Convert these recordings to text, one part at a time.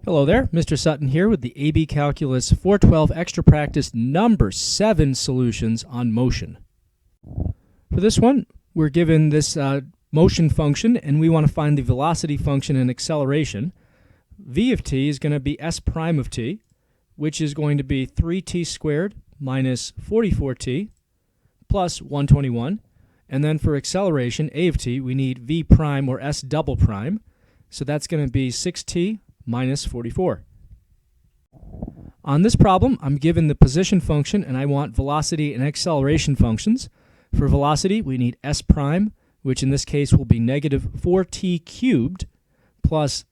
Hello there, Mr. Sutton here with the AB Calculus 412 Extra Practice number 7 solutions on motion. For this one, we're given this motion function and we want to find the velocity function and acceleration. V of t is going to be s prime of t, which is going to be 3t squared minus 44t plus 121. And then for acceleration, a of t, we need v prime or s double prime. So that's going to be 6t minus 44. On this problem, I'm given the position function and I want velocity and acceleration functions. For velocity, we need s prime, which in this case will be negative 4t cubed plus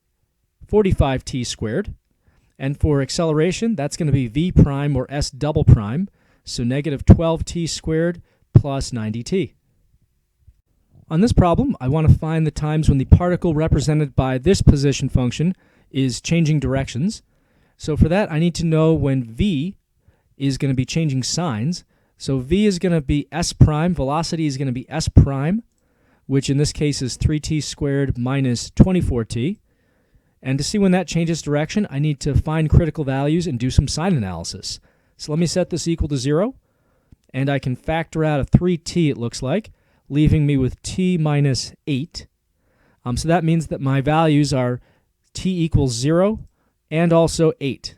45t squared. And for acceleration, that's going to be v prime or s double prime, so negative 12t squared plus 90t. On this problem, I want to find the times when the particle represented by this position function is changing directions. So for that, I need to know when v is going to be changing signs. So v is going to be s prime, velocity is going to be s prime, which in this case is 3t squared minus 24t. And to see when that changes direction, I need to find critical values and do some sign analysis. So let me set this equal to 0, and I can factor out a 3t, it looks like, leaving me with t minus 8. So that means that my values are t equals 0 and also 8.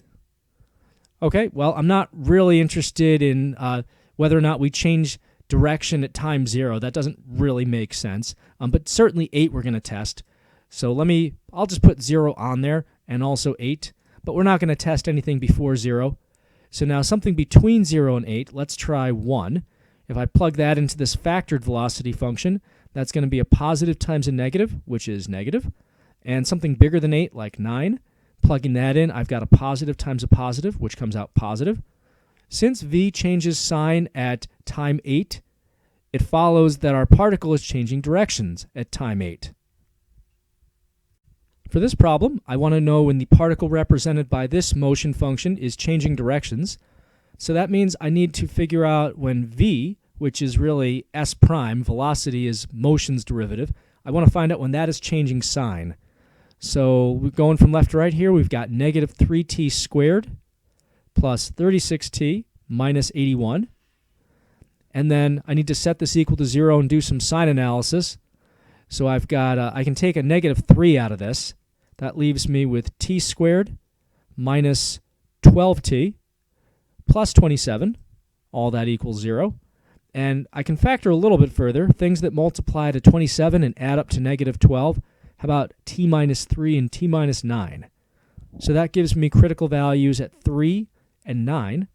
Okay, well, I'm not really interested in whether or not we change direction at time 0. That doesn't really make sense. But certainly 8 we're going to test. So I'll just put 0 on there and also 8. But we're not going to test anything before 0. So now something between 0 and 8, let's try 1. If I plug that into this factored velocity function, that's going to be a positive times a negative, which is negative. And something bigger than 8, like 9, plugging that in, I've got a positive times a positive, which comes out positive. Since v changes sign at time 8, it follows that our particle is changing directions at time 8. For this problem, I want to know when the particle represented by this motion function is changing directions. So that means I need to figure out when v, which is really s prime, velocity is motion's derivative, I want to find out when that is changing sign. So we're going from left to right here, we've got negative 3t squared plus 36t minus 81. And then I need to set this equal to 0 and do some sign analysis. So I've got, I can take a negative 3 out of this. That leaves me with t squared minus 12t plus 27. All that equals 0. And I can factor a little bit further. Things that multiply to 27 and add up to negative 12. How about t minus 3 and t minus 9? So that gives me critical values at 3 and 9.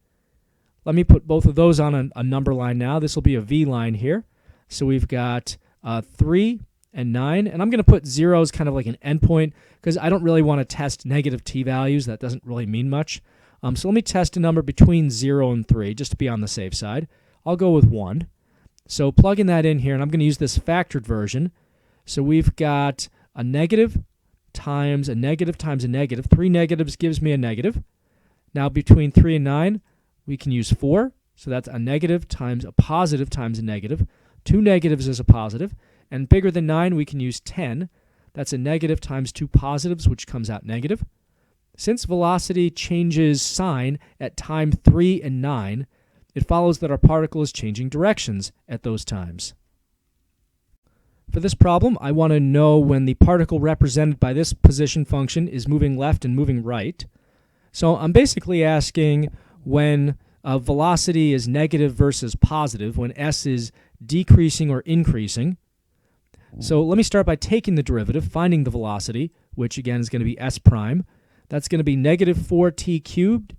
Let me put both of those on a number line now. This will be a v line here. So we've got 3 and 9. And I'm going to put 0 as kind of like an endpoint because I don't really want to test negative t values. That doesn't really mean much. So let me test a number between 0 and 3 just to be on the safe side. I'll go with 1. So plugging that in here, and I'm going to use this factored version. So we've got a negative times a negative times a negative. 3 negatives gives me a negative. Now between 3 and 9, we can use 4. So that's a negative times a positive times a negative. 2 negatives is a positive. And bigger than 9, we can use 10. That's a negative times 2 positives, which comes out negative. Since velocity changes sign at time 3 and 9, it follows that our particle is changing directions at those times. For this problem, I want to know when the particle represented by this position function is moving left and moving right. So I'm basically asking when velocity is negative versus positive, when s is decreasing or increasing. So let me start by taking the derivative, finding the velocity, which again is going to be s prime. That's going to be negative 4t cubed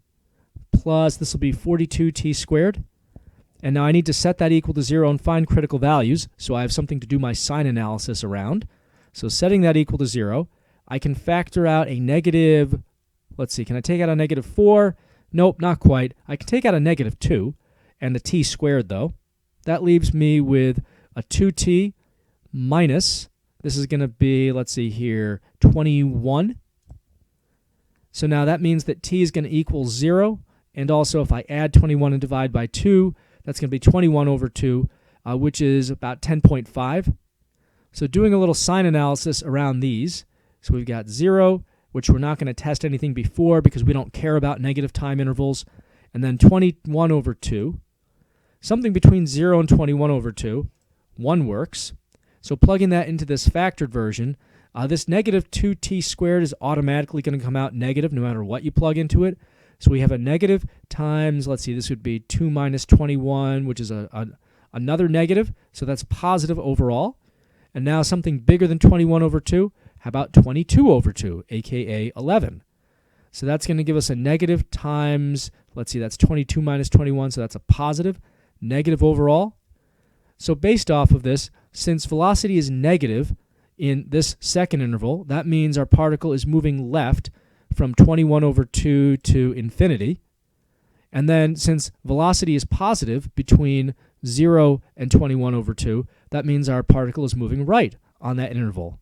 plus, this will be 42t squared. And now I need to set that equal to 0 and find critical values, so I have something to do my sign analysis around. So setting that equal to 0, I can factor out a negative, let's see, can I take out a negative 4? Nope, not quite. I can take out a negative 2 and a t squared though. That leaves me with a 2t minus, this is going to be, let's see here, 21. So now that means that t is going to equal 0, and also if I add 21 and divide by 2, that's going to be 21 over 2, which is about 10.5. So doing a little sign analysis around these. So we've got 0, which we're not going to test anything before because we don't care about negative time intervals, and then 21 over 2. Something between 0 and 21 over 2. 1 works. So plugging that into this factored version, this negative 2t squared is automatically going to come out negative no matter what you plug into it. So we have a negative times, let's see, this would be 2 minus 21, which is another negative. So that's positive overall. And now something bigger than 21 over 2. How about 22 over 2, aka 11? So that's going to give us a negative times, let's see, that's 22 minus 21, so that's a positive, negative overall. So based off of this, since velocity is negative in this second interval, that means our particle is moving left from 21 over 2 to infinity. And then since velocity is positive between 0 and 21 over 2, that means our particle is moving right on that interval.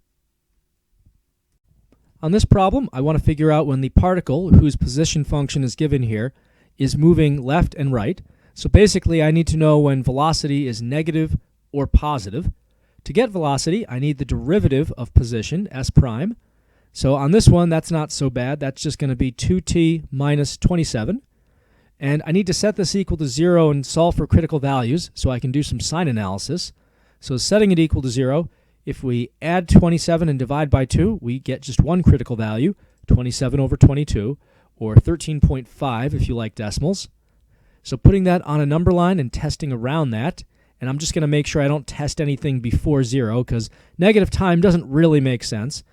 On this problem, I want to figure out when the particle, whose position function is given here, is moving left and right. So basically, I need to know when velocity is negative or positive. To get velocity, I need the derivative of position, s prime. So on this one, that's not so bad. That's just going to be 2t minus 27. And I need to set this equal to 0 and solve for critical values so I can do some sign analysis. So setting it equal to 0, if we add 27 and divide by 2, we get just one critical value, 27 over 22, or 13.5 if you like decimals. So putting that on a number line and testing around that, and I'm just going to make sure I don't test anything before 0 because negative time doesn't really make sense.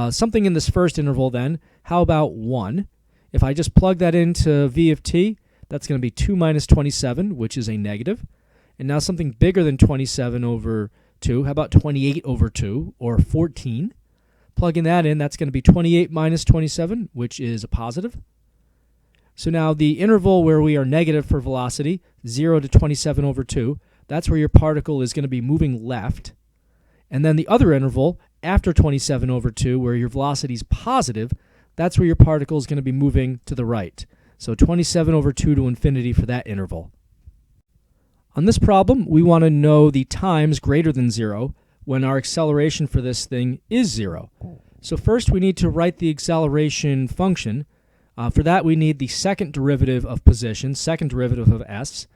Something in this first interval then, how about 1? If I just plug that into v of t, that's going to be 2 minus 27, which is a negative. And now something bigger than 27 over 2, how about 28 over 2, or 14? Plugging that in, that's going to be 28 minus 27, which is a positive. So now the interval where we are negative for velocity, 0 to 27 over 2, that's where your particle is going to be moving left. And then the other interval, after 27 over 2, where your velocity is positive, that's where your particle is going to be moving to the right. So 27 over 2 to infinity for that interval. On this problem, we want to know the times greater than 0 when our acceleration for this thing is 0. So first we need to write the acceleration function. For that we need the second derivative of position, second derivative of s.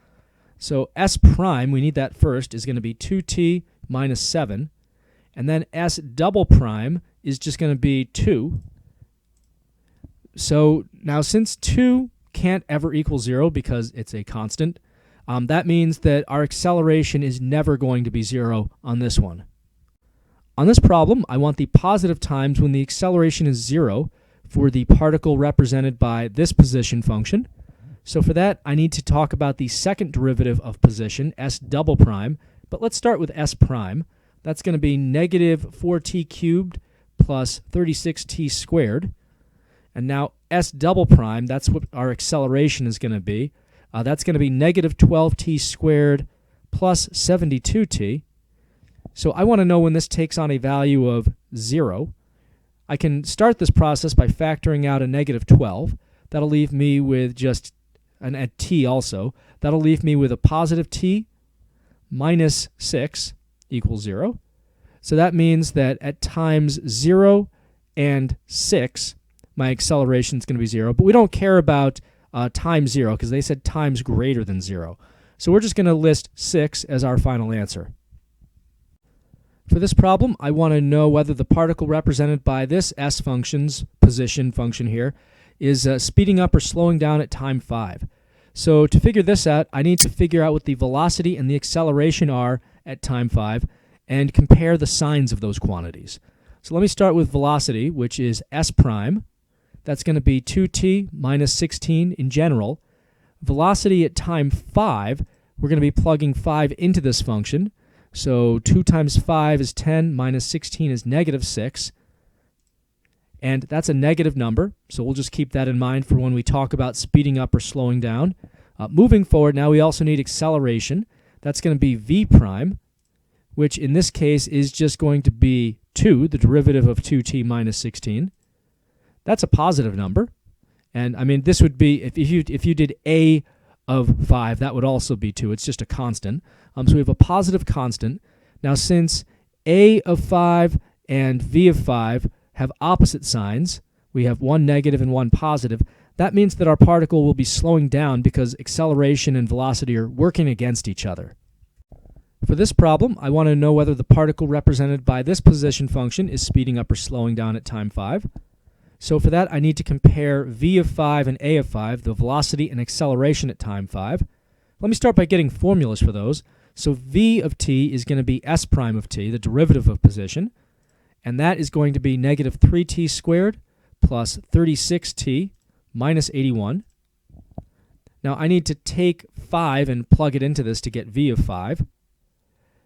So s prime, we need that first, is going to be 2t minus 7. And then s double prime is just going to be 2. So now since 2 can't ever equal 0 because it's a constant, that means that our acceleration is never going to be 0 on this one. On this problem, I want the positive times when the acceleration is 0 for the particle represented by this position function. So for that, I need to talk about the second derivative of position, s double prime. But let's start with s prime. That's going to be negative 4t cubed plus 36t squared. And now s double prime, that's what our acceleration is going to be. That's going to be negative 12t squared plus 72t. So I want to know when this takes on a value of 0. I can start this process by factoring out a negative 12. That'll leave me with just at t also. That'll leave me with a positive t minus 6 equals 0. So that means that at times 0 and 6, my acceleration is going to be 0. But we don't care about times 0 because they said times greater than 0. So we're just going to list 6 as our final answer. For this problem, I want to know whether the particle represented by this s function's position function here is speeding up or slowing down at time 5. So to figure this out, I need to figure out what the velocity and the acceleration are at time 5 and compare the signs of those quantities. So let me start with velocity, which is s prime. That's going to be 2t minus 16 in general. Velocity at time 5, we're going to be plugging 5 into this function. So 2 times 5 is 10, minus 16 is negative 6. And that's a negative number, so we'll just keep that in mind for when we talk about speeding up or slowing down. Moving forward, now we also need acceleration. That's going to be v prime, which in this case is just going to be 2, the derivative of 2t minus 16. That's a positive number. And I mean, this would be, if you did a of 5, that would also be 2. It's just a constant. So we have a positive constant. Now since a of 5 and v of 5 have opposite signs, we have one negative and one positive. That means that our particle will be slowing down because acceleration and velocity are working against each other. For this problem, I want to know whether the particle represented by this position function is speeding up or slowing down at time 5. So for that, I need to compare v of 5 and a of 5, the velocity and acceleration at time 5. Let me start by getting formulas for those. So v of t is going to be s prime of t, the derivative of position, and that is going to be negative 3t squared plus 36t minus 81. Now I need to take 5 and plug it into this to get v of 5.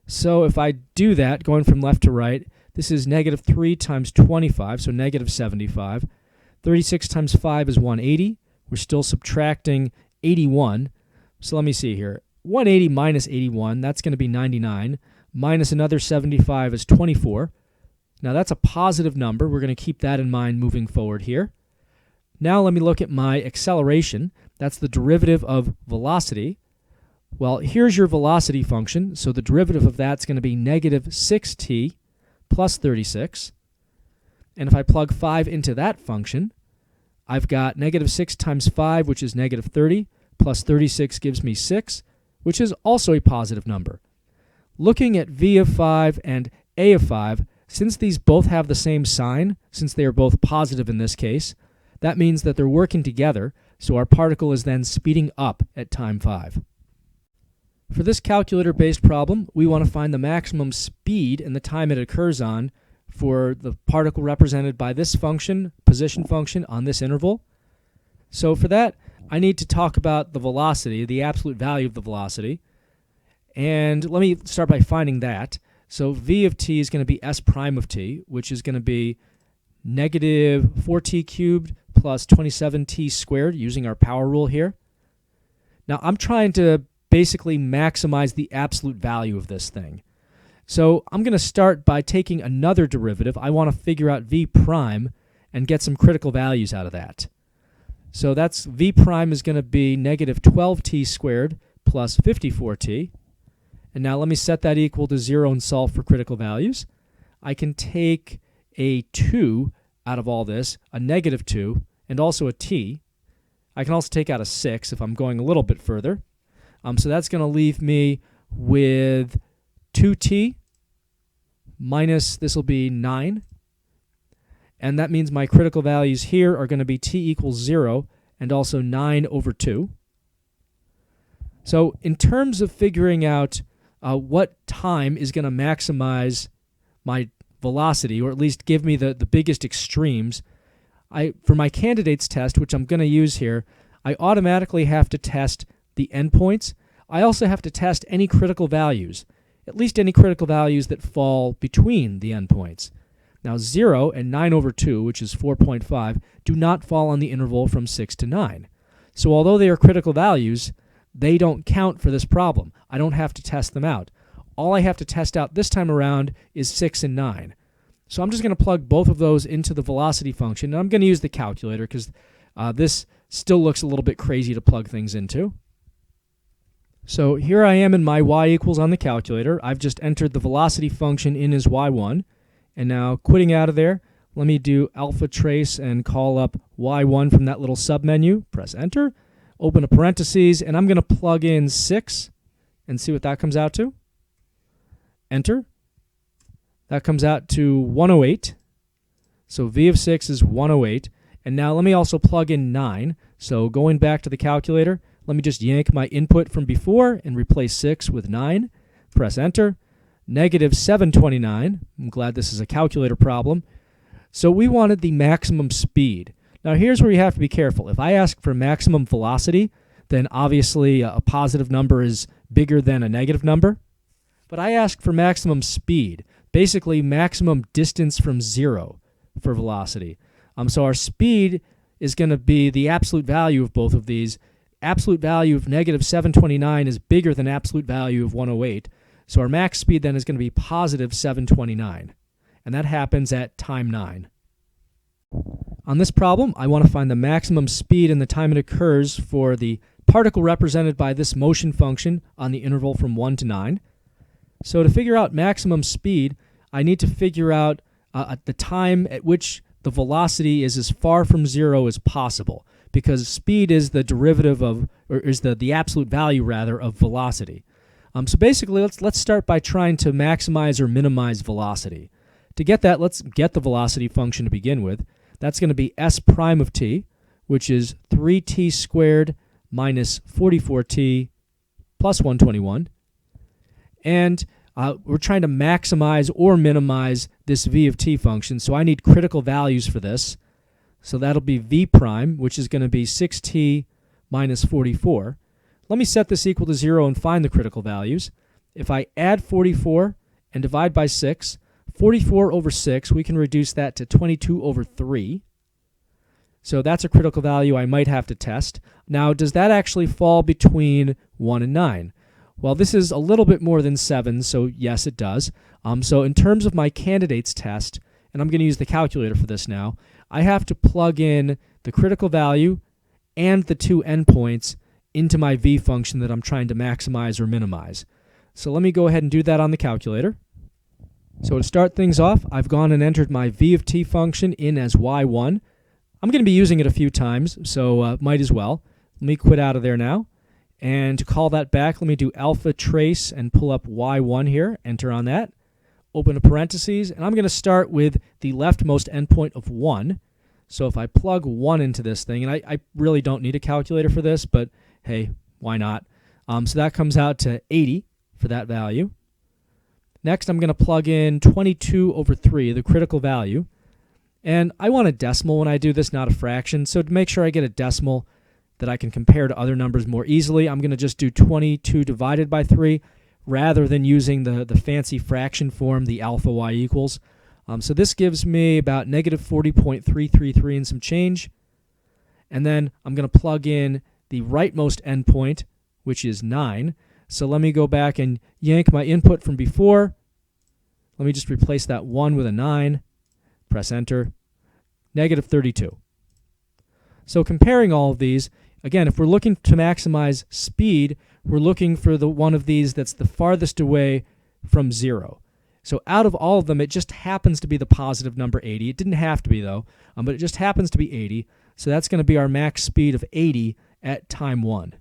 So if I do that, going from left to right, this is negative 3 times 25, so negative 75. 36 times 5 is 180. We're still subtracting 81. So let me see here. 180 minus 81, that's going to be 99. Minus another 75 is 24. Now that's a positive number. We're going to keep that in mind moving forward here. Now let me look at my acceleration. That's the derivative of velocity. Well, here's your velocity function. So the derivative of that's going to be negative 6t plus 36. And if I plug 5 into that function, I've got negative 6 times 5, which is negative 30, plus 36 gives me 6, which is also a positive number. Looking at v of 5 and a of 5, since these both have the same sign, since they are both positive in this case, that means that they're working together, so our particle is then speeding up at time 5. For this calculator-based problem, we want to find the maximum speed and the time it occurs on for the particle represented by this function, position function, on this interval. So for that, I need to talk about the velocity, the absolute value of the velocity. And let me start by finding that. So v of t is going to be s prime of t, which is going to be negative 4t cubed plus 27t squared, using our power rule here. Now I'm trying to basically maximize the absolute value of this thing. So I'm going to start by taking another derivative. I want to figure out v prime and get some critical values out of that. So that's v prime is going to be negative 12t squared plus 54t. And now let me set that equal to 0 and solve for critical values. I can take a 2 out of all this, a negative 2, and also a t. I can also take out a 6 if I'm going a little bit further. So that's going to leave me with 2t minus, this will be 9. And that means my critical values here are going to be t equals 0 and also 9 over 2. So in terms of figuring out what time is going to maximize my velocity, or at least give me the biggest extremes, for my candidates test, which I'm going to use here, I automatically have to test the endpoints. I also have to test any critical values, at least any critical values that fall between the endpoints. Now 0 and 9 over 2, which is 4.5, do not fall on the interval from 6 to 9. So although they are critical values, they don't count for this problem. I don't have to test them out. All I have to test out this time around is 6 and 9. So I'm just going to plug both of those into the velocity function, and I'm going to use the calculator because this still looks a little bit crazy to plug things into. So here I am in my y equals on the calculator. I've just entered the velocity function in as y1. And now quitting out of there, let me do alpha trace and call up y1 from that little submenu. Press enter, open a parentheses, and I'm going to plug in 6 and see what that comes out to. Enter. That comes out to 108. So v of 6 is 108. And now let me also plug in 9. So going back to the calculator, let me just yank my input from before and replace 6 with 9. Press enter. Negative 729. I'm glad this is a calculator problem. So we wanted the maximum speed. Now here's where you have to be careful. If I ask for maximum velocity, then obviously a positive number is bigger than a negative number. But I asked for maximum speed, basically maximum distance from 0 for velocity. So our speed is going to be the absolute value of both of these. Absolute value of negative 729 is bigger than absolute value of 108. So our max speed then is going to be positive 729. And that happens at time 9. On this problem, I want to find the maximum speed and the time it occurs for the particle represented by this motion function on the interval from 1 to 9. So to figure out maximum speed, I need to figure out the time at which the velocity is as far from 0 as possible, because speed is the derivative of, or is the absolute value rather, of velocity. So basically, let's start by trying to maximize or minimize velocity. To get that, let's get the velocity function to begin with. That's going to be s prime of t, which is 3t squared minus 44t plus 121. And we're trying to maximize or minimize this v of t function, so I need critical values for this. So that'll be v prime, which is going to be 6t minus 44. Let me set this equal to 0 and find the critical values. If I add 44 and divide by 6, 44 over 6, we can reduce that to 22 over 3. So that's a critical value I might have to test. Now, does that actually fall between 1 and 9? Well, this is a little bit more than 7, so yes, it does. So in terms of my candidates test, and I'm going to use the calculator for this now, I have to plug in the critical value and the two endpoints into my v function that I'm trying to maximize or minimize. So let me go ahead and do that on the calculator. So to start things off, I've gone and entered my v of t function in as y1. I'm going to be using it a few times, so might as well. Let me quit out of there now. And to call that back, let me do alpha trace and pull up y1 here, enter on that, open a parentheses, and I'm going to start with the leftmost endpoint of 1. So if I plug 1 into this thing, and I really don't need a calculator for this, but hey, why not? So that comes out to 80 for that value. Next, I'm going to plug in 22 over 3, the critical value. And I want a decimal when I do this, not a fraction. So to make sure I get a decimal that I can compare to other numbers more easily, I'm going to just do 22 divided by 3 rather than using the fancy fraction form, the alpha y equals. So this gives me about negative 40.333 and some change. And then I'm going to plug in the rightmost endpoint, which is 9. So let me go back and yank my input from before. Let me just replace that 1 with a 9. Press enter. Negative 32. So comparing all of these, again, if we're looking to maximize speed, we're looking for the one of these that's the farthest away from 0. So out of all of them, it just happens to be the positive number 80. It didn't have to be, though, but it just happens to be 80. So that's going to be our max speed of 80 at time 1.